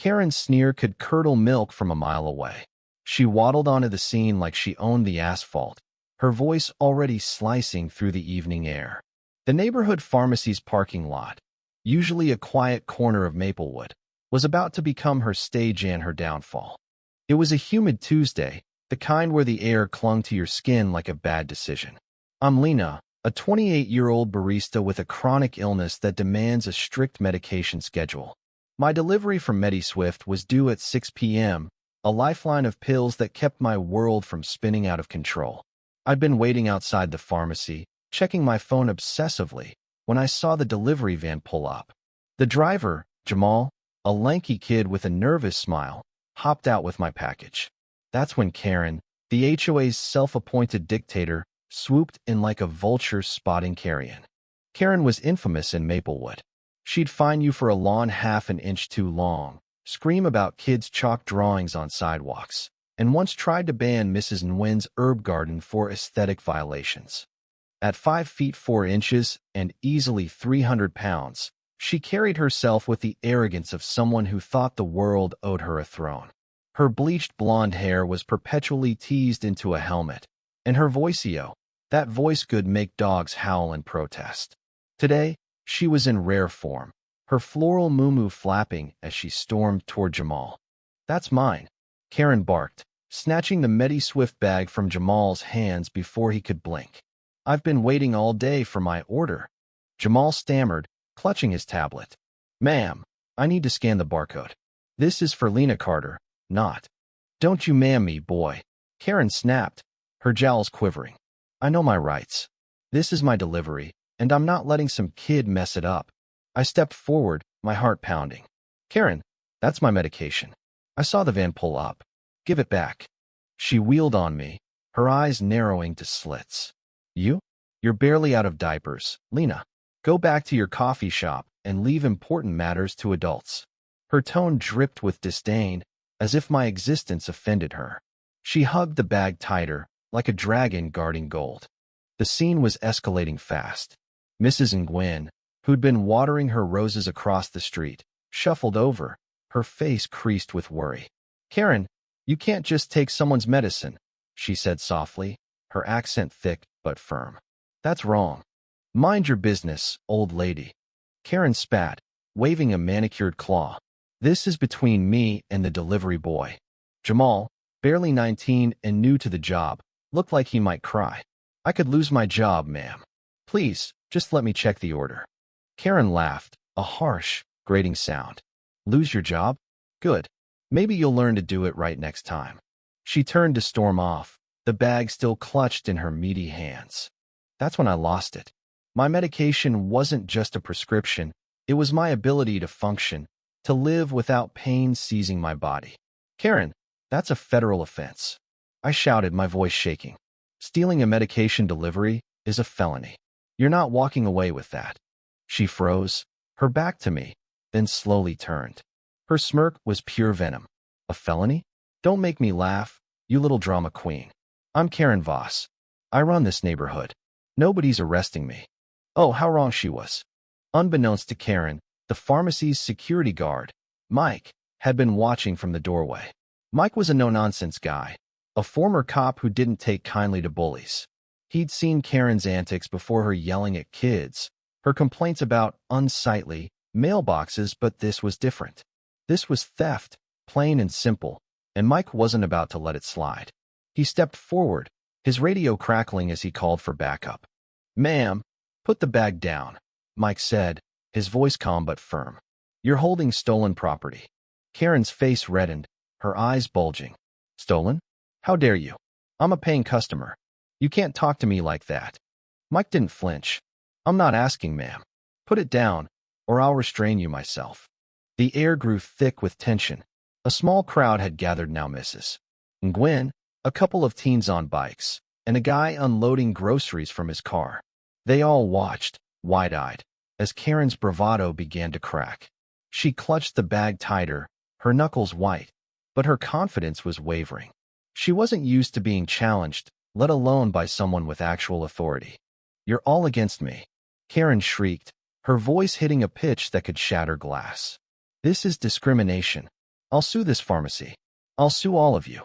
Karen's sneer could curdle milk from a mile away. She waddled onto the scene like she owned the asphalt, her voice already slicing through the evening air. The neighborhood pharmacy's parking lot, usually a quiet corner of Maplewood, was about to become her stage and her downfall. It was a humid Tuesday, the kind where the air clung to your skin like a bad decision. I'm Lena, a 28-year-old barista with a chronic illness that demands a strict medication schedule. My delivery from MediSwift was due at 6 p.m., a lifeline of pills that kept my world from spinning out of control. I'd been waiting outside the pharmacy, checking my phone obsessively, when I saw the delivery van pull up. The driver, Jamal, a lanky kid with a nervous smile, hopped out with my package. That's when Karen, the HOA's self-appointed dictator, swooped in like a vulture spotting carrion. Karen was infamous in Maplewood. She'd fine you for a lawn half an inch too long, scream about kids' chalk drawings on sidewalks, and once tried to ban Mrs. Nguyen's herb garden for aesthetic violations. At 5 feet 4 inches and easily 300 pounds, she carried herself with the arrogance of someone who thought the world owed her a throne. Her bleached blonde hair was perpetually teased into a helmet, and her voiceio, that voice could make dogs howl in protest. Today, she was in rare form, her floral muumuu flapping as she stormed toward Jamal. "That's mine," Karen barked, snatching the MediSwift bag from Jamal's hands before he could blink. "I've been waiting all day for my order," Jamal stammered, clutching his tablet. "Ma'am, I need to scan the barcode. This is for Lena Carter, not." "Don't you ma'am me, boy," Karen snapped, her jowls quivering. "I know my rights. This is my delivery, and I'm not letting some kid mess it up." I stepped forward, my heart pounding. "Karen, that's my medication. I saw the van pull up. Give it back." She wheeled on me, her eyes narrowing to slits. You're barely out of diapers, Lena. Go back to your coffee shop and leave important matters to adults." Her tone dripped with disdain, as if my existence offended her. She hugged the bag tighter, like a dragon guarding gold. The scene was escalating fast. Mrs. Nguyen, who'd been watering her roses across the street, shuffled over, her face creased with worry. "Karen, you can't just take someone's medicine," she said softly, her accent thick but firm. "That's wrong. Mind your business, old lady." Karen spat, waving a manicured claw. "This is between me and the delivery boy." Jamal, barely 19 and new to the job, looked like he might cry. "I could lose my job, ma'am. Please, just let me check the order." Karen laughed, a harsh, grating sound. "Lose your job? Good. Maybe you'll learn to do it right next time." She turned to storm off, the bag still clutched in her meaty hands. That's when I lost it. My medication wasn't just a prescription, it was my ability to function, to live without pain seizing my body. "Karen, that's a federal offense," I shouted, my voice shaking. "Stealing a medication delivery is a felony. You're not walking away with that." She froze, her back to me, then slowly turned. Her smirk was pure venom. "A felony? Don't make me laugh, you little drama queen. I'm Karen Voss. I run this neighborhood. Nobody's arresting me." Oh, how wrong she was. Unbeknownst to Karen, the pharmacy's security guard, Mike, had been watching from the doorway. Mike was a no-nonsense guy, a former cop who didn't take kindly to bullies. He'd seen Karen's antics before, her yelling at kids, her complaints about unsightly mailboxes, but this was different. This was theft, plain and simple, and Mike wasn't about to let it slide. He stepped forward, his radio crackling as he called for backup. "Ma'am, put the bag down," Mike said, his voice calm but firm. "You're holding stolen property." Karen's face reddened, her eyes bulging. "Stolen? How dare you? I'm a paying customer. You can't talk to me like that." Mike didn't flinch. "I'm not asking, ma'am. Put it down, or I'll restrain you myself." The air grew thick with tension. A small crowd had gathered now. Mrs. Nguyen, a couple of teens on bikes, and a guy unloading groceries from his car. They all watched, wide-eyed, as Karen's bravado began to crack. She clutched the bag tighter, her knuckles white, but her confidence was wavering. She wasn't used to being challenged, let alone by someone with actual authority. "You're all against me," Karen shrieked, her voice hitting a pitch that could shatter glass. "This is discrimination. I'll sue this pharmacy. I'll sue all of you.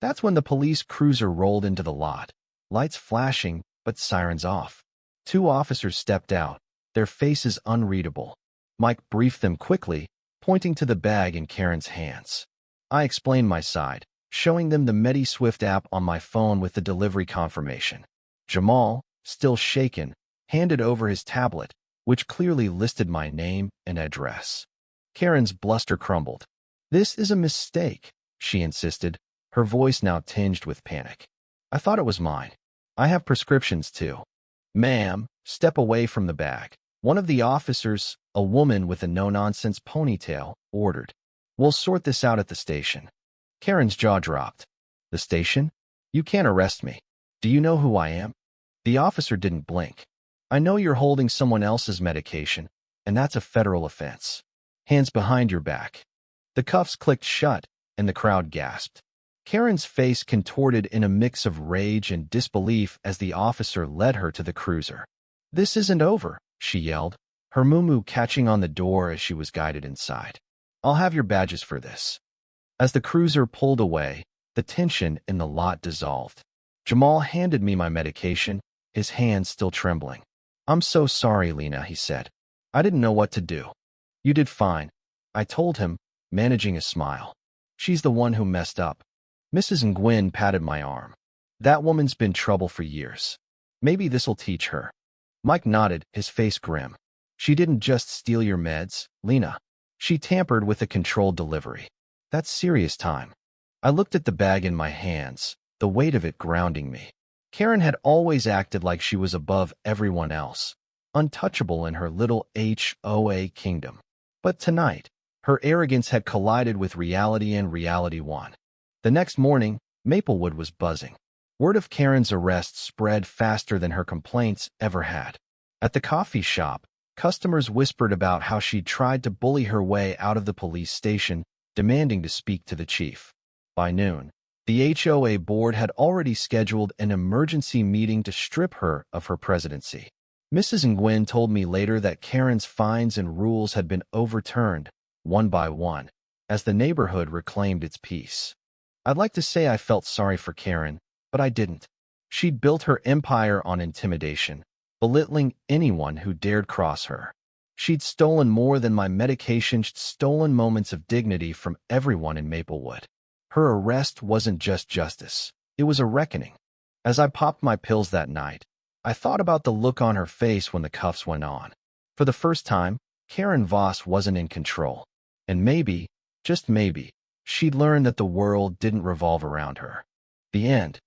That's when the police cruiser rolled into the lot, lights flashing, but sirens off. 2 officers stepped out, their faces unreadable. Mike briefed them quickly, pointing to the bag in Karen's hands. I explained my side, showing them the MediSwift app on my phone with the delivery confirmation. Jamal, still shaken, handed over his tablet, which clearly listed my name and address. Karen's bluster crumbled. "This is a mistake," she insisted, her voice now tinged with panic. "I thought it was mine. I have prescriptions too." "Ma'am, step away from the bag," one of the officers, a woman with a no-nonsense ponytail, ordered. "We'll sort this out at the station." Karen's jaw dropped. "The station? You can't arrest me. Do you know who I am?" The officer didn't blink. "I know you're holding someone else's medication, and that's a federal offense. Hands behind your back." The cuffs clicked shut, and the crowd gasped. Karen's face contorted in a mix of rage and disbelief as the officer led her to the cruiser. "This isn't over," she yelled, her muumuu catching on the door as she was guided inside. "I'll have your badges for this." As the cruiser pulled away, the tension in the lot dissolved. Jamal handed me my medication, his hands still trembling. "I'm so sorry, Lena," he said. "I didn't know what to do." "You did fine," I told him, managing a smile. "She's the one who messed up." Mrs. Nguyen patted my arm. "That woman's been trouble for years. Maybe this'll teach her." Mike nodded, his face grim. "She didn't just steal your meds, Lena. She tampered with a controlled delivery. That's serious time." I looked at the bag in my hands, the weight of it grounding me. Karen had always acted like she was above everyone else, untouchable in her little HOA kingdom. But tonight, her arrogance had collided with reality, and reality won. The next morning, Maplewood was buzzing. Word of Karen's arrest spread faster than her complaints ever had. At the coffee shop, customers whispered about how she'd tried to bully her way out of the police station, demanding to speak to the chief. By noon, the HOA board had already scheduled an emergency meeting to strip her of her presidency. Mrs. Nguyen told me later that Karen's fines and rules had been overturned, one by one, as the neighborhood reclaimed its peace. I'd like to say I felt sorry for Karen, but I didn't. She'd built her empire on intimidation, belittling anyone who dared cross her. She'd stolen more than my medication, stolen moments of dignity from everyone in Maplewood. Her arrest wasn't just justice. It was a reckoning. As I popped my pills that night, I thought about the look on her face when the cuffs went on. For the first time, Karen Voss wasn't in control. And maybe, just maybe, she'd learned that the world didn't revolve around her. The end.